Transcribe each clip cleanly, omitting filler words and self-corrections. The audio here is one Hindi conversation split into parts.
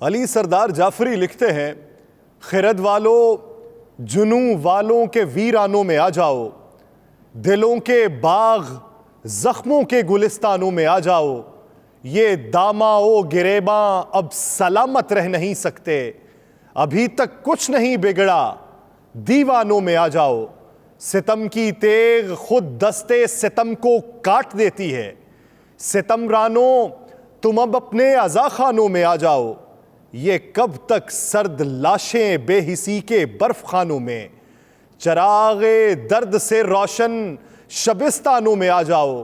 अली सरदार जाफरी लिखते हैं, खिरद वालों, जुनू वालों के वीरानों में आ जाओ, दिलों के बाग जख्मों के गुलिस्तानों में आ जाओ। ये दामाओ गिरेबा अब सलामत रह नहीं सकते, अभी तक कुछ नहीं बिगड़ा, दीवानों में आ जाओ। सितम की तेग खुद दस्ते सितम को काट देती है, सितमरानों तुम अब अपने अज़ाखानों में आ जाओ। ये कब तक सर्द लाशें बेहिसी के बर्फ खानों में, चरागे दर्द से रोशन शबिस्तानों में आ जाओ।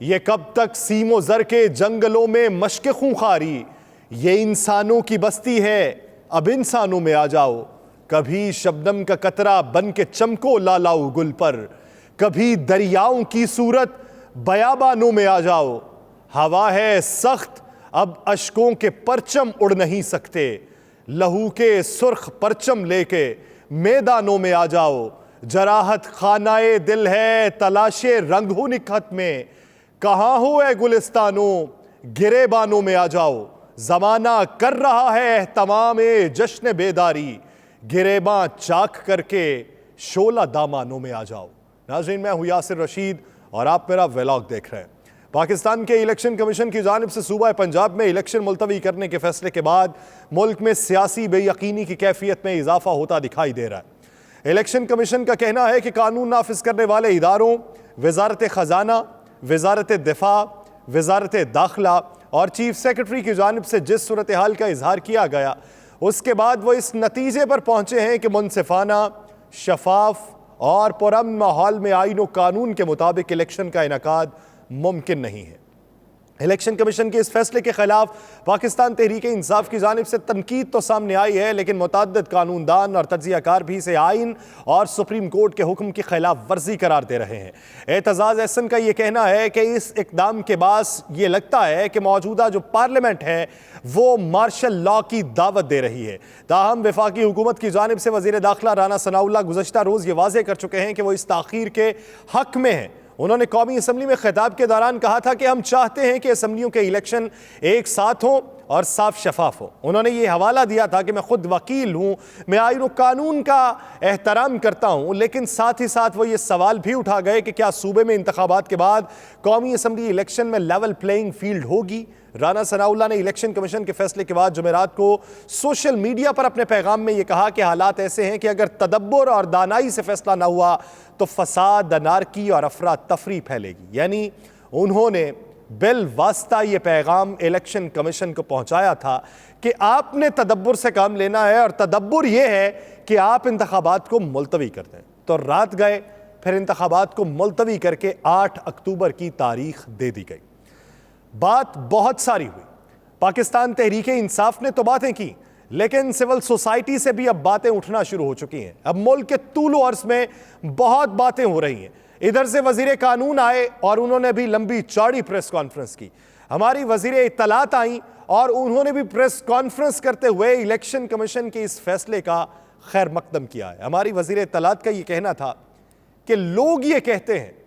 ये कब तक सीमो जर के जंगलों में मश्क खूंखारी, ये इंसानों की बस्ती है अब इंसानों में आ जाओ। कभी शबनम का कतरा बन के चमको लालाऊ गुल पर, कभी दरियाओं की सूरत बयाबानों में आ जाओ। हवा है सख्त अब अश्कों के परचम उड़ नहीं सकते, लहू के सुर्ख परचम लेके मैदानों में आ जाओ। जराहत खानाए दिल है तलाशे रंग हो निखत में, कहाँ हो ए गुलिस्तानों गिरेबानों में आ जाओ। जमाना कर रहा है तमाम जश्न बेदारी, गिरेबां चाक करके शोला दामानों में आ जाओ। नाज़रीन, मैं हूं यासिर रशीद और आप मेरा व्लॉग देख रहे हैं। पाकिस्तान के इलेक्शन कमीशन की जानिब से सूबा पंजाब में इलेक्शन मुलतवी करने के फैसले के बाद मुल्क में सियासी बेयकीनी की कैफियत में इजाफा होता दिखाई दे रहा है। इलेक्शन कमीशन का कहना है कि कानून नाफिज करने वाले इदारों वजारत खजाना, वजारत दिफा, वजारत दाखिला और चीफ सेक्रेटरी की जानिब से जिस सूरत हाल का इजहार किया गया, उसके बाद वो इस नतीजे पर पहुंचे हैं कि मुनसिफाना, शफाफ और पुरअमन माहौल में आईन और कानून के मुताबिक इलेक्शन का इनकाद मुमकिन नहीं है। इलेक्शन कमीशन के इस फैसले के खिलाफ पाकिस्तान तहरीक इंसाफ की जानिब से तनकीद तो सामने आई है, लेकिन मुतअद्दिद कानूनदान और तज्जियाकार भी इसे आइन और सुप्रीम कोर्ट के हुक्म की खिलाफ वर्जी करार दे रहे हैं। एतजाज़ एहसन का यह कहना है कि इस इकदाम के बाद ये लगता है कि मौजूदा जो पार्लियामेंट है वो मार्शल लॉ की दावत दे रही है। ताहम वफाकी हुकूमत की जानिब से वज़ीर दाखिला राना सनाउल्लाह गुज़श्ता रोज़ ये वाज़ेह कर चुके हैं कि वो इस ताख़ीर के हक में हैं। उन्होंने कौमी असम्बली में खिताब के दौरान कहा था कि हम चाहते हैं कि असम्बलियों के इलेक्शन एक साथ हों और साफ शफाफ हो। उन्होंने ये हवाला दिया था कि मैं खुद वकील हूँ, मैं आईन और कानून का एहतराम करता हूँ, लेकिन साथ ही साथ वो ये सवाल भी उठा गए कि क्या सूबे में इंतखाबात के बाद कौमी असम्बली इलेक्शन में लेवल प्लेइंग फील्ड होगी। राना सनाउल्लाह ने इलेक्शन कमीशन के फैसले के बाद जुमेरात को सोशल मीडिया पर अपने पैगाम में यह कहा कि हालात ऐसे हैं कि अगर तदब्बर और दानाई से फैसला ना हुआ तो फसाद, अनारकी और अफरा तफरी फैलेगी। यानी उन्होंने बिल वास्ता ये पैगाम इलेक्शन कमीशन को पहुंचाया था कि आपने तदब्बर से काम लेना है और तदब्बर यह है कि आप इंतखाबात को मुलतवी कर दें। तो रात गए, फिर इंतखाबात को मुलतवी करके 8 अक्टूबर की तारीख दे दी गई। बात बहुत सारी हुई, पाकिस्तान तहरीक इंसाफ ने तो बातें की, लेकिन सिविल सोसाइटी से भी अब बातें उठना शुरू हो चुकी हैं। अब मुल्क के तूलो अर्ज में बहुत बातें हो रही हैं। इधर से वजीर कानून आए और उन्होंने भी लंबी चौड़ी प्रेस कॉन्फ्रेंस की। हमारी वजीर इत्तलात आई और उन्होंने भी प्रेस कॉन्फ्रेंस करते हुए इलेक्शन कमीशन के इस फैसले का खैर मकदम किया है। हमारी वजीर इत्तलात का यह कहना था कि लोग ये कहते हैं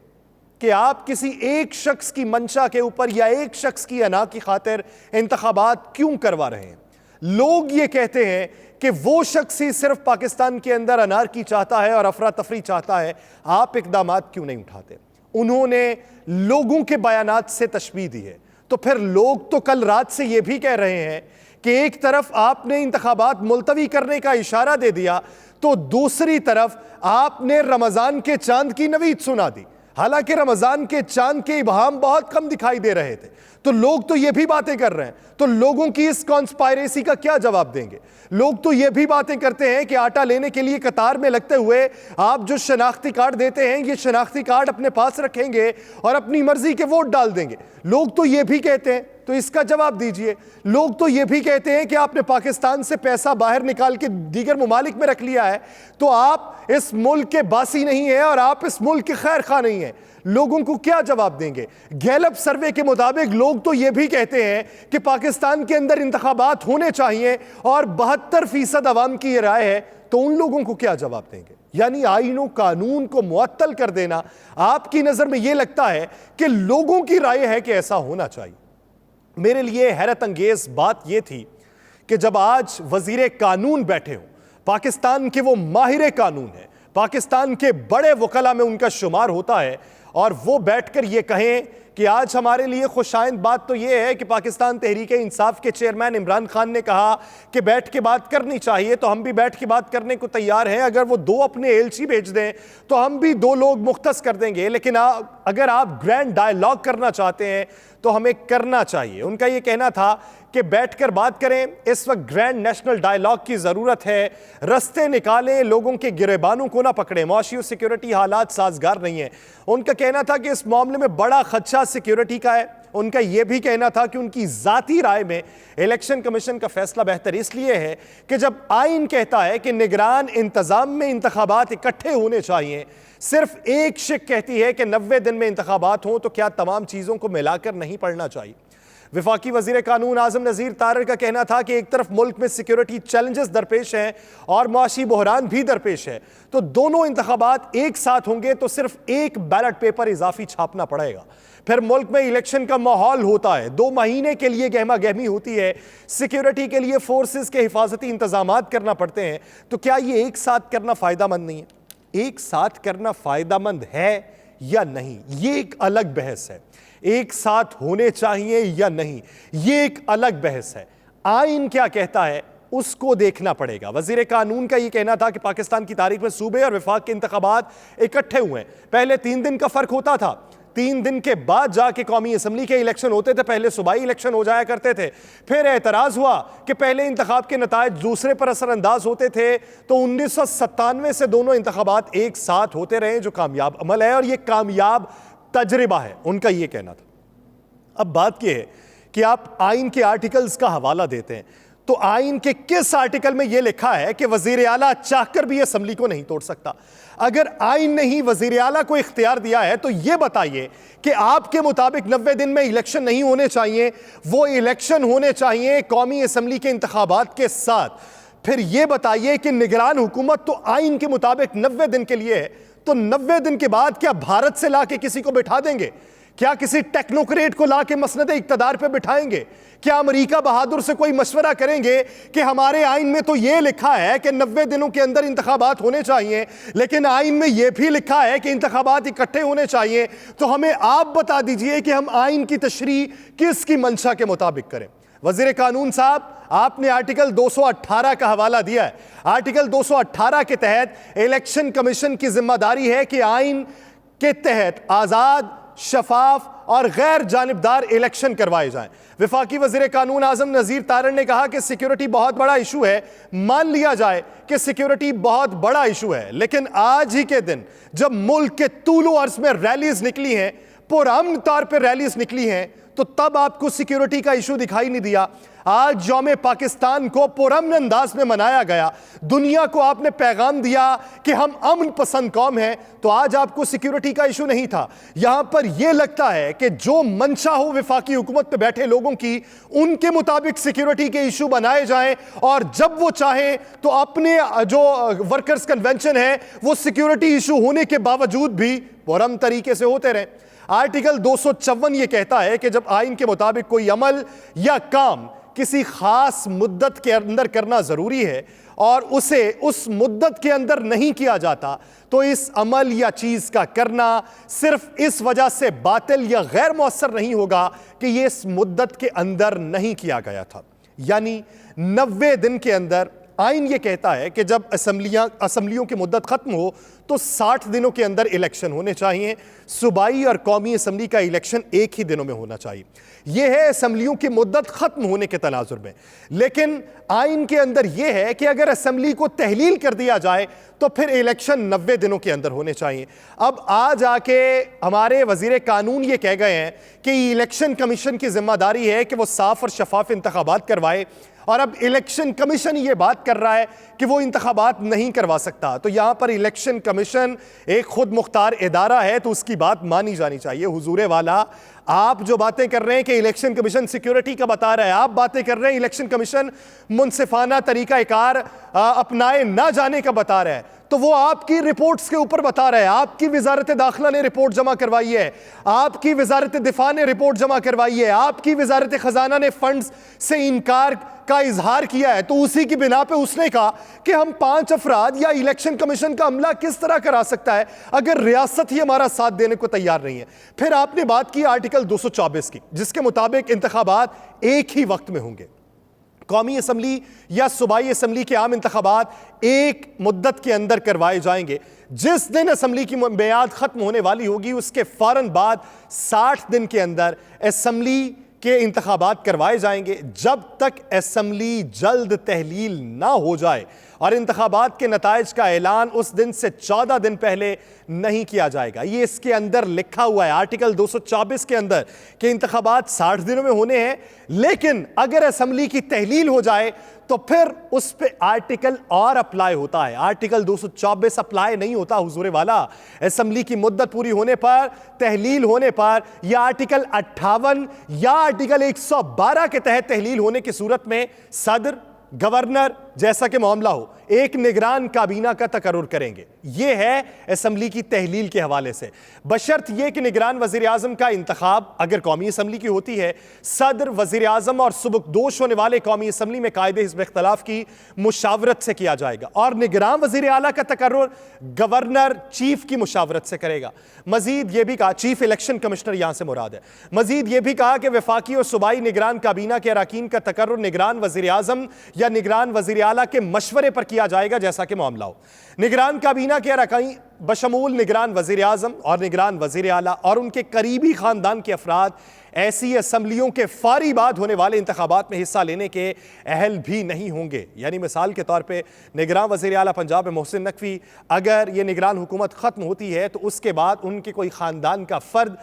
कि आप किसी एक शख्स की मंशा के ऊपर या एक शख्स की अना की खातिर इंतखाबात क्यों करवा रहे हैं। लोग ये कहते हैं कि वो शख्स ही सिर्फ पाकिस्तान के अंदर अनारकी चाहता है और अफरा तफरी चाहता है, आप इकदामात क्यों नहीं उठाते। उन्होंने लोगों के बयानात से तशबीह दी है। तो फिर लोग तो कल रात से ये भी कह रहे हैं कि एक तरफ आपने इंतखाबात मुलतवी करने का इशारा दे दिया, तो दूसरी तरफ आपने रमजान के चांद की नवीद सुना दी। हालांकि रमजान के चांद के इबहाम बहुत कम दिखाई दे रहे थे, तो लोग तो ये भी बातें कर रहे हैं। तो लोगों की इस कॉन्स्पायरेसी का क्या जवाब देंगे। लोग तो ये भी बातें करते हैं कि आटा लेने के लिए कतार में लगते हुए आप जो शनाख्ती कार्ड देते हैं, ये शनाख्ती कार्ड अपने पास रखेंगे और अपनी मर्जी के वोट डाल देंगे। लोग तो ये भी कहते हैं, तो इसका जवाब दीजिए। लोग तो ये भी कहते हैं कि आपने पाकिस्तान से पैसा बाहर निकाल के दीगर ममालिक में रख लिया है, तो आप इस मुल्क के बासी नहीं है और आप इस मुल्क के खैर खा नहीं है। लोगों को क्या जवाब देंगे। गैलप सर्वे के मुताबिक लोग तो ये भी कहते हैं कि पाकिस्तान के अंदर इंतखाबात होने चाहिए और 72% अवाम की ये राय है, तो उन लोगों को क्या जवाब देंगे। यानी आईन कानून को मुअत्तल कर देना आपकी नजर में यह लगता है कि लोगों की राय है कि ऐसा होना चाहिए। मेरे लिए हैरत अंगेज बात यह थी कि जब आज वजीर कानून बैठे हों, पाकिस्तान के वो माहिर कानून है, पाकिस्तान के बड़े वकला में उनका शुमार होता है, और वो बैठकर ये कहें कि आज हमारे लिए खुशाइंद बात तो ये है कि पाकिस्तान तहरीक इंसाफ के चेयरमैन इमरान खान ने कहा कि बैठ के बात करनी चाहिए, तो हम भी बैठ के बात करने को तैयार हैं। अगर वो 2 अपने एलची भेज दें तो हम भी 2 लोग मुख्तस कर देंगे, लेकिन अगर आप ग्रैंड डायलॉग करना चाहते हैं तो हमें करना चाहिए। उनका ये कहना था कि बैठकर बात करें, इस वक्त ग्रैंड नेशनल डायलॉग की ज़रूरत है, रस्ते निकालें, लोगों के गिरेबानों को ना पकड़ें, मुआशी और सिक्योरिटी हालात साजगार नहीं है। उनका कहना था कि इस मामले में बड़ा खदशा सिक्योरिटी का है। उनका यह भी कहना था कि उनकी ज़ाती राय में इलेक्शन कमीशन का फैसला बेहतर इसलिए है कि जब आइन कहता है कि निगरान इंतज़ाम में इंतखाबात इकट्ठे होने चाहिए, सिर्फ एक शिक कहती है कि 90 दिन में इंतखाबात हों, तो क्या तमाम चीज़ों को मिलाकर नहीं पढ़ना चाहिए? वफाकी वज़ीर कानून आज़म नज़ीर तारड़ का कहना था कि एक तरफ मुल्क में सिक्योरिटी चैलेंजेस दरपेश हैं और मुआशी बहरान भी दरपेश है, तो दोनों इंतखाबात एक साथ होंगे तो सिर्फ एक बैलेट पेपर इजाफी छापना पड़ेगा। फिर मुल्क में इलेक्शन का माहौल होता है, 2 महीने के लिए गहमा गहमी होती है, सिक्योरिटी के लिए फोर्सेस के हिफाजती इंतजामात करना पड़ते हैं, तो क्या ये एक साथ करना फ़ायदामंद नहीं है? एक साथ करना फ़ायदामंद है या नहीं, ये एक अलग बहस है। एक साथ होने चाहिए या नहीं, ये एक अलग बहस है। आइन क्या कहता है उसको देखना पड़ेगा। वजीर कानून का ये कहना था कि पाकिस्तान की तारीख में सूबे और वफाक के इंतखाबात इकट्ठे हुए हैं। पहले 3 दिन का फर्क होता था, 3 दिन के बाद जाके कौमी असम्बली के इलेक्शन होते थे, पहले सूबाई इलेक्शन हो जाया करते थे। फिर एतराज़ हुआ कि पहले इंतखाब के नतायज दूसरे पर असरअंदाज होते थे, तो 1997 से दोनों इंतखाबात एक साथ होते रहे, जो कामयाब अमल है और ये कामयाब तजर्बा है, उनका यह कहना था। अब बात यह है कि आप आइन के आर्टिकल्स का हवाला देते हैं, तो आइन के किस आर्टिकल में यह लिखा है कि वजीर आला चाहकर भी असम्बली को नहीं तोड़ सकता? अगर आइन ने ही वजीर आला को इख्तियार दिया है तो यह बताइए कि आपके मुताबिक 90 दिन में इलेक्शन नहीं होने चाहिए, वो इलेक्शन होने चाहिए कौमी असम्बली के इंतखाबात के साथ। फिर यह बताइए कि निगरान हुकूमत तो आइन के मुताबिक 90 दिन के लिए है, तो 90 दिन के बाद क्या भारत से लाके किसी को बिठा देंगे? क्या किसी टेक्नोक्रेट को लाके मसनद इक्तदार पे बिठाएंगे? क्या अमेरिका बहादुर से कोई मशवरा करेंगे कि हमारे आइन में तो यह लिखा है कि 90 दिनों के अंदर इंतखाबात होने चाहिए, लेकिन आइन में यह भी लिखा है कि इंतखाबात इकट्ठे होने चाहिए, तो हमें आप बता दीजिए कि हम आइन की तशरीह किसकी मंशा के मुताबिक करें? वजीर कानून साहब, आपने आर्टिकल 218 का हवाला दिया है। आर्टिकल 218 के तहत इलेक्शन कमीशन की जिम्मेदारी है कि आइन के तहत आजाद, शफाफ और गैर जानिबदार इलेक्शन करवाए जाएं। वफाकी वजीर कानून आजम नजीर तारड़ ने कहा कि सिक्योरिटी बहुत बड़ा इशू है। मान लिया जाए कि सिक्योरिटी बहुत बड़ा इशू है, लेकिन आज ही के दिन जब मुल्क के तूलो अर्ज में रैलीज निकली हैं, पुरअमन तौर पर रैलीज निकली हैं, तो तब आपको सिक्योरिटी का इशू दिखाई नहीं दिया। आज यौम पाकिस्तान को पुरअमन अंदाज में मनाया गया, दुनिया को आपने पैगाम दिया कि हम अमन पसंद कौम हैं, तो आज आपको सिक्योरिटी का इशू नहीं था। यहां पर यह लगता है कि जो मंशा हो वफाकी हुकूमत पे बैठे लोगों की, उनके मुताबिक सिक्योरिटी के इशू बनाए जाएं, और जब वो चाहें तो अपने जो वर्कर्स कन्वेंशन है वो सिक्योरिटी इशू होने के बावजूद भी पुरअमन तरीके से होते रहे। आर्टिकल 254 यह कहता है कि जब आइन के मुताबिक कोई अमल या काम किसी खास मुद्दत के अंदर करना जरूरी है और उसे उस मुद्दत के अंदर नहीं किया जाता, तो इस अमल या चीज का करना सिर्फ इस वजह से बातिल या गैर मौसर नहीं होगा कि यह इस मुद्दत के अंदर नहीं किया गया था। यानी 90 दिन के अंदर आइन यह कहता है कि जब असम्बलियों की मुद्दत खत्म हो तो 60 दिनों के अंदर इलेक्शन होने चाहिए। सूबाई और कौमी असम्बली का इलेक्शन एक ही दिनों में होना चाहिए। यह है असम्बलियों की मुद्दत खत्म होने के तनाजुर में। लेकिन आइन के अंदर यह है कि अगर असम्बली को तहलील कर दिया जाए तो फिर इलेक्शन 90 दिनों के अंदर होने चाहिए। अब आज आके हमारे वजीर कानून ये कह गए हैं कि इलेक्शन कमीशन की जिम्मेदारी है कि वो साफ और शफाफ इंतखाबात करवाए, और अब इलेक्शन कमीशन ये बात कर रहा है कि वो इंतखाबात नहीं करवा सकता। तो यहां पर इलेक्शन कमीशन एक खुद मुख्तार इदारा है, तो उसकी बात मानी जानी चाहिए। हुजूरे वाला, आप जो बातें कर रहे हैं कि इलेक्शन कमीशन सिक्योरिटी का बता रहा है, आप बातें कर रहे हैं इलेक्शन कमीशन मुनसिफाना तरीकाकार अपनाए ना जाने का बता रहा है, तो वो आपकी रिपोर्ट्स के ऊपर बता रहा है। आपकी वजारत दाखिला ने रिपोर्ट जमा करवाई है, आपकी वजारत दिफा ने रिपोर्ट जमा करवाई है, आपकी वजारत खजाना ने फंड्स से इनकार का इजहार किया है, तो उसी की बिना पे उसने कहा कि हम 5 अफराद या इलेक्शन कमीशन का अमला किस तरह करा सकता है अगर रियासत ही हमारा साथ देने को तैयार नहीं है। फिर आपने बात की आर्टिकल 224 की, जिसके मुताबिक इंतखाबात एक ही वक्त में होंगे। कौमी असम्बली या सूबाई असम्बली के आम इंतखाबात एक मुद्दत के अंदर करवाए जाएंगे। जिस दिन असम्बली की मियाद खत्म होने वाली होगी उसके फौरन बाद 60 दिन के अंदर असम्बली के इंतखाबात करवाए जाएंगे। जब तक असम्बली जल्द तहलील ना हो जाए और इंतखाबात के नताइज का ऐलान उस दिन से 14 दिन पहले नहीं किया जाएगा। ये इसके अंदर लिखा हुआ है आर्टिकल 224 के अंदर कि इंतखाबात 60 दिनों में होने हैं, लेकिन अगर असम्बली की तहलील हो जाए तो फिर उस पर आर्टिकल और अप्लाई होता है। आर्टिकल 224 अप्लाई नहीं होता हुजूर वाला। असम्बली की मुद्दत पूरी होने पर, तहलील होने पर, या आर्टिकल 58 या आर्टिकल 112 के तहत तहलील होने की सूरत में सदर, गवर्नर जैसा कि मामला हो, एक निगरान काबीना का तकर्रुर करेंगे। यह है असम्बली की तहलील के हवाले से, बशर्त यह कि निगरान वजीर आजम का इंतखाब अगर कौमी असम्बली की होती है, सदर, वजीर आजम और सुबकदोश होने वाले कौमी असम्बली में कायदे हिज़्ब इख्तलाफ की मुशावरत से किया जाएगा, और निगरान वजीर आला का तकर्रुर गवर्नर चीफ की मुशावरत से करेगा। मजीद यह भी कहा, चीफ इलेक्शन कमिश्नर यहां से मुराद है, मजीद यह भी कहा कि वफाकी और सूबाई निगरान काबीना के अरकान का तकर्रुर निगरान वजीर आजम या निगरान वजीर आला के मशवरे पर किया जाएगा जैसा कि मामला हो। निगरान काबीना के अरकान बशमूल निगरान वजीर आजम और निगरान वजीर आला और उनके करीबी खानदान के अफराद ऐसी असम्बलियों के फारी बाद होने वाले इंतखाबात में हिस्सा लेने के अहल भी नहीं होंगे। यानी मिसाल के तौर पे निगरान वज़ीर आला पंजाब में मोहसिन नकवी, अगर ये निगरान हुकूमत ख़त्म होती है तो उसके बाद उनके कोई ख़ानदान का फ़र्द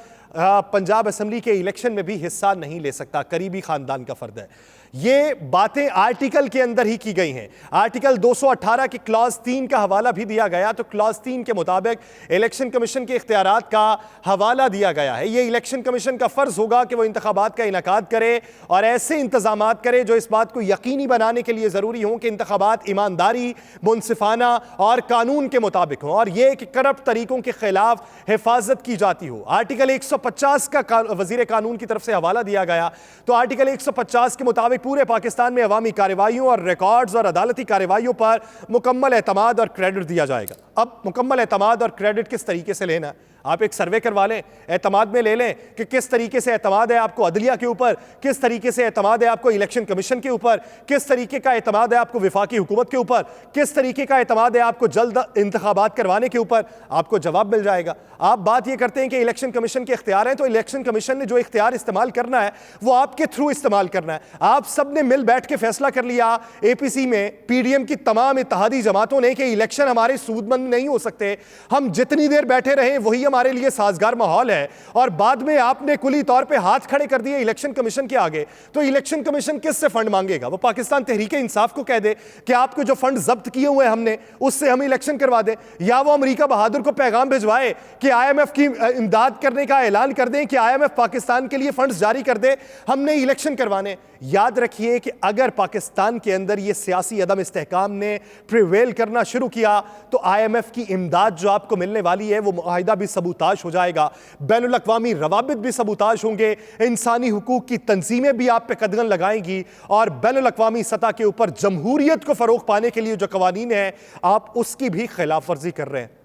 पंजाब असम्बली के इलेक्शन में भी हिस्सा नहीं ले सकता, करीबी ख़ानदान का फ़र्द है। ये बातें आर्टिकल के अंदर ही की गई हैं। आर्टिकल 218 की क्लॉज 3 का हवाला भी दिया गया, तो क्लॉज 3 के मुताबिक इलेक्शन कमीशन के इख्तियारात का हवाला दिया गया है। ये इलेक्शन कमीशन का फ़र्ज़ होगा कि वो इंतखाबात का इनकाद करे और ऐसे इंतजामात करे जो इस बात को यकीनी बनाने के लिए ज़रूरी हों कि इंतखाबात ईमानदारी, मुनसिफाना और कानून के मुताबिक हों, और ये कि करप्ट तरीकों के खिलाफ हिफाजत की जाती हो। आर्टिकल 150 का वज़ीर कानून की तरफ से हवाला दिया गया, तो आर्टिकल 150 के मुताबिक पूरे पाकिस्तान में अवामी कार्रवाइयों और रिकॉर्ड्स और अदालती कार्रवाइयों पर मुकम्मल एतमाद और क्रेडिट दिया जाएगा। अब मुकम्मल एतमाद और क्रेडिट किस तरीके से लेना है? आप एक सर्वे करवा लें, एतमाद में ले लें कि किस तरीके से एतमाद है आपको अदलिया के ऊपर, किस तरीके से एतमाद है आपको इलेक्शन कमीशन के ऊपर, किस तरीके का एतमाद है आपको वफाकी हुकूमत के ऊपर, किस तरीके का एतमाद है आपको जल्द इंतखाबात करवाने के ऊपर, आपको जवाब मिल जाएगा। आप बात ये करते हैं कि इलेक्शन कमीशन के इख्तियार हैं, तो इलेक्शन कमीशन ने जो इख्तियार इस्तेमाल करना है वो आपके थ्रू इस्तेमाल करना है। आप सब ने मिल बैठ के फैसला कर लिया APC में, PDM की तमाम इत्तेहादी जमातों ने, कि इलेक्शन हमारे सूदमंद नहीं हो सकते, हम जितनी देर बैठे रहें वही हमारे लिए साजगार माहौल है, और बाद में आपने कुली तौर पे हाथ खड़े कर दिए इलेक्शन कमीशन के आगे। तो इलेक्शन कमीशन किससे फंड मांगेगा? वो पाकिस्तान तहरीक इंसाफ को कह दे कि आपको जो फंड जब्त किए हुए हैं हमने, उससे हम इलेक्शन करवा दें, या वो अमेरिका बहादुर को पैगाम भिजवाए कि IMF की इमदाद करने का ऐलान कर दें कि IMF पाकिस्तान के लिए फंड्स जारी कर दे, हमने इलेक्शन करवाने। याद रखिए कि अगर पाकिस्तान के अंदर ये सियासी अदम इस्तेहकाम ने प्रिवेल करना शुरू किया तो IMF की इमदाद जो आपको मिलने वाली है वो मुआहिदा भी सबूताश हो जाएगा, बैनुल अक़वामी रवाबित भी सबूताश होंगे, इंसानी हुकूक की तंजीमें भी आप पे कदगन लगाएंगी, और बैनुल अक़वामी सतह के ऊपर जमहूरियत को फ़रोग़ पाने के लिए जो कवानीन है आप उसकी भी खिलाफ वर्जी कर रहे हैं।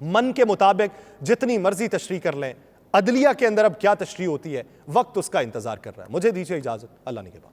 मन के मुताबिक जितनी मर्जी तशरीह कर लें, अदलिया के अंदर अब क्या तशरीह होती है वक्त उसका इंतजार कर रहा है। मुझे दीजिए इजाजत, अल्लाह ने के बाद।